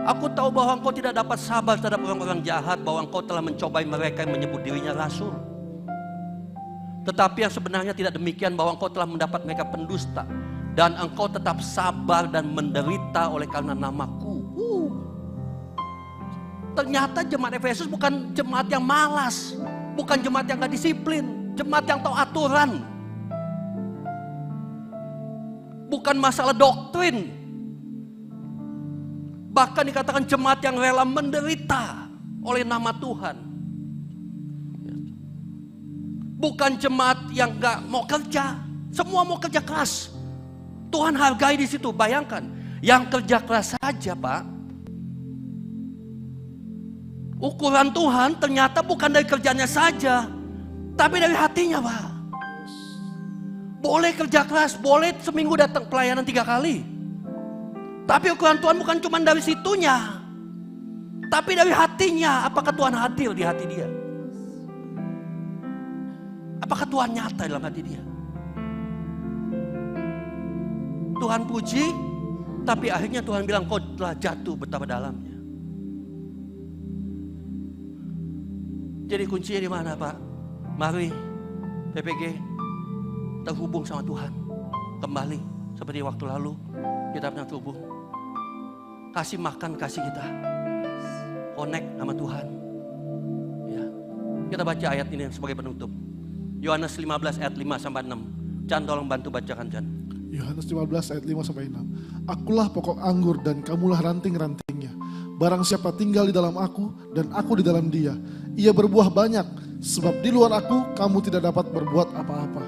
Aku tahu bahwa engkau tidak dapat sabar terhadap orang-orang jahat, bahwa engkau telah mencobai mereka yang menyebut dirinya rasul. Tetapi yang sebenarnya tidak demikian, bahwa engkau telah mendapat mereka pendusta. Dan engkau tetap sabar dan menderita oleh karena namaku. Ternyata jemaat Efesus bukan jemaat yang malas, bukan jemaat yang gak disiplin, jemaat yang tahu aturan. Bukan masalah doktrin. Bahkan dikatakan jemaat yang rela menderita oleh nama Tuhan. Bukan jemaat yang gak mau kerja, semua mau kerja keras. Tuhan hargai di situ. Bayangkan, yang kerja keras saja, Pak. Ukuran Tuhan ternyata bukan dari kerjanya saja, tapi dari hatinya, Pak. Boleh kerja keras, boleh seminggu datang pelayanan 3 kali. Tapi ukuran Tuhan bukan cuma dari situnya, tapi dari hatinya. Apakah Tuhan hadir di hati dia? Apakah Tuhan nyata dalam hati dia? Tuhan puji, tapi akhirnya Tuhan bilang kau telah jatuh betapa dalamnya. Jadi kuncinya di mana, Pak? Mari PPG terhubung sama Tuhan kembali seperti waktu lalu kita pernah terhubung. Kasih makan kasih kita, connect sama Tuhan. Ya. Kita baca ayat ini sebagai penutup. Yohanes 15 ayat 5 sampai 6. Chan, tolong bantu bacakan, Chan. Yohanes 15 ayat 5 sampai 6. Akulah pokok anggur dan kamulah ranting-rantingnya. Barang siapa tinggal di dalam aku dan aku di dalam dia, ia berbuah banyak, sebab di luar aku kamu tidak dapat berbuat apa-apa.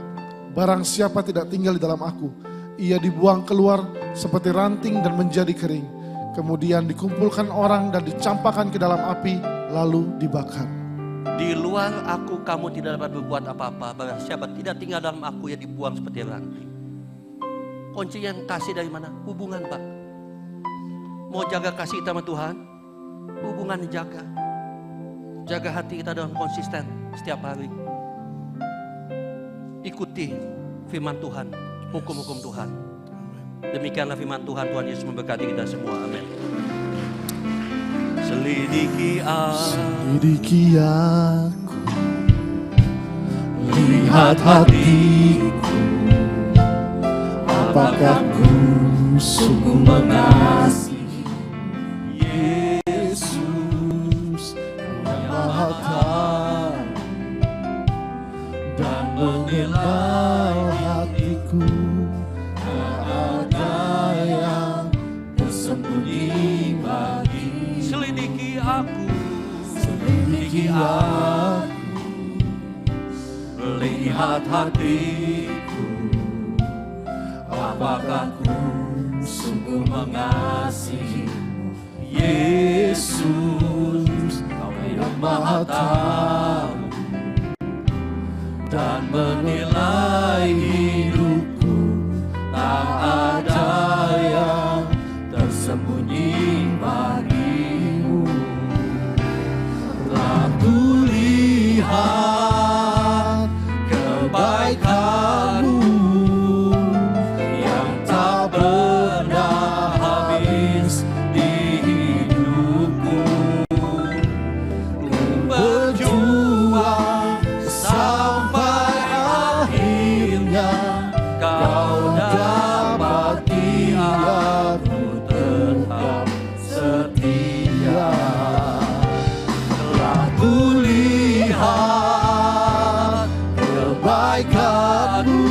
Barang siapa tidak tinggal di dalam aku, ia dibuang keluar seperti ranting dan menjadi kering. Kemudian dikumpulkan orang dan dicampakkan ke dalam api, lalu dibakar. Di luar aku kamu tidak dapat berbuat apa-apa. Barang siapa tidak tinggal dalam aku, ya dibuang seperti ranting. Kuncinya kasih dari mana? Hubungan, Pak. Mau jaga kasih kita sama Tuhan, hubungan dijaga. Jaga hati kita dengan konsisten setiap hari. Ikuti firman Tuhan, hukum-hukum Tuhan. Demikianlah firman Tuhan. Tuhan Yesus memberkati kita semua. Amin. Selidiki aku, lihat hatiku, apakah ku sungguh mengasihi Yesus yang Maha Tahu dan menilai hatiku. Tak ada yang tersembunyi bagi. Selidiki aku, lihat hatiku, apakah ku sungguh mengasihi Yesus, Kau yang Maha Tahu dan menilai hidupku. Tak ada yang tersembunyi bagimu. Telah kulihat kebaikanmu yang tak pernah habis di hidupku. Ku berjuang sampai akhirnya Kau dapati aku tetap setia. Telah kulihat kebaikanmu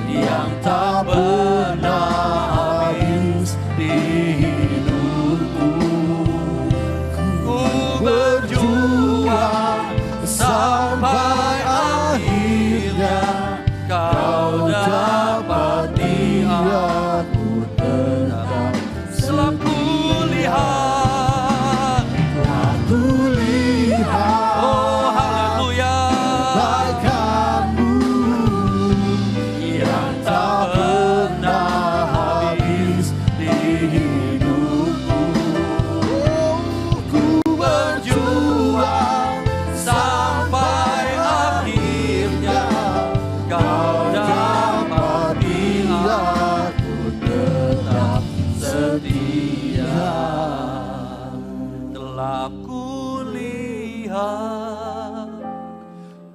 yang tak pernah habis di hidupku. Ku berjuang sampai akhirnya Kau dapati aku tetap telah kulihat. Oh haleluya. Kebaikanmu yang tak pernah habis di hidupku. Ku berjuang sampai akhirnya Kau dapati aku tetap setia. Telah kulihat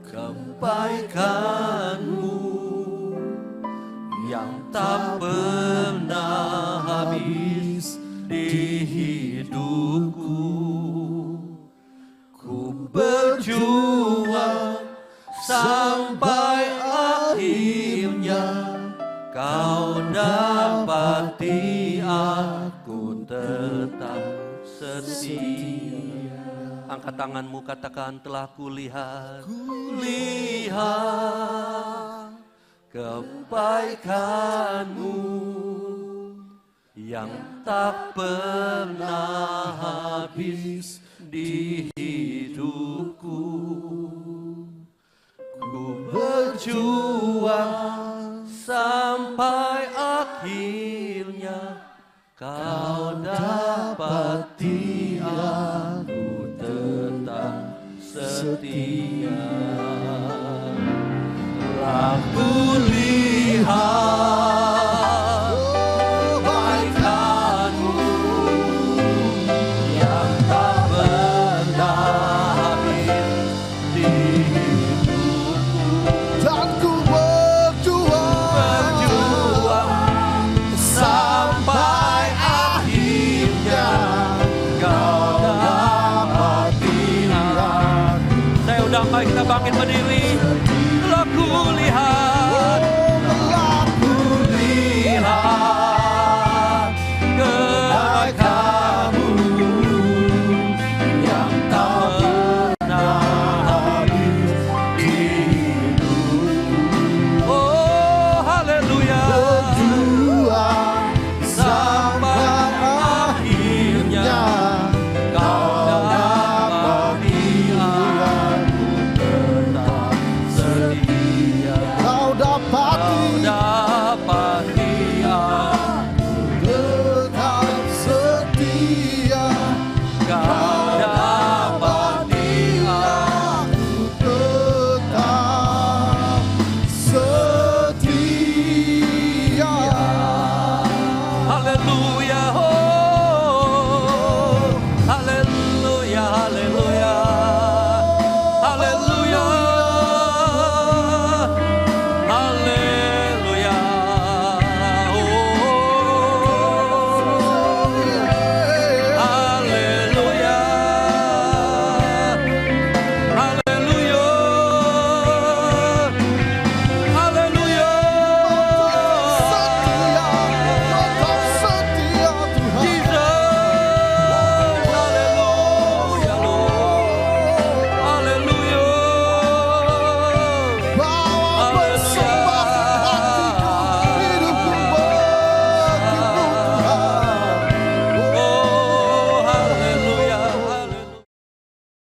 kebaikanmu yang tak pernah habis di hidupku. Ku berjuang sampai akhirnya Kau dapati aku tetap setia. Angkat tanganmu, katakan telah kulihat kebaikanmu yang tak pernah habis di hidupku. Ku berjuang sampai akhirnya Kau dapati aku tetap setia. Telah kulihat kebaikanmu yang tak pernah habis di hidupku. Dan ku berjuang sampai akhirnya Kau dapati aku. Saya undang, mari kita bangkit berdiri.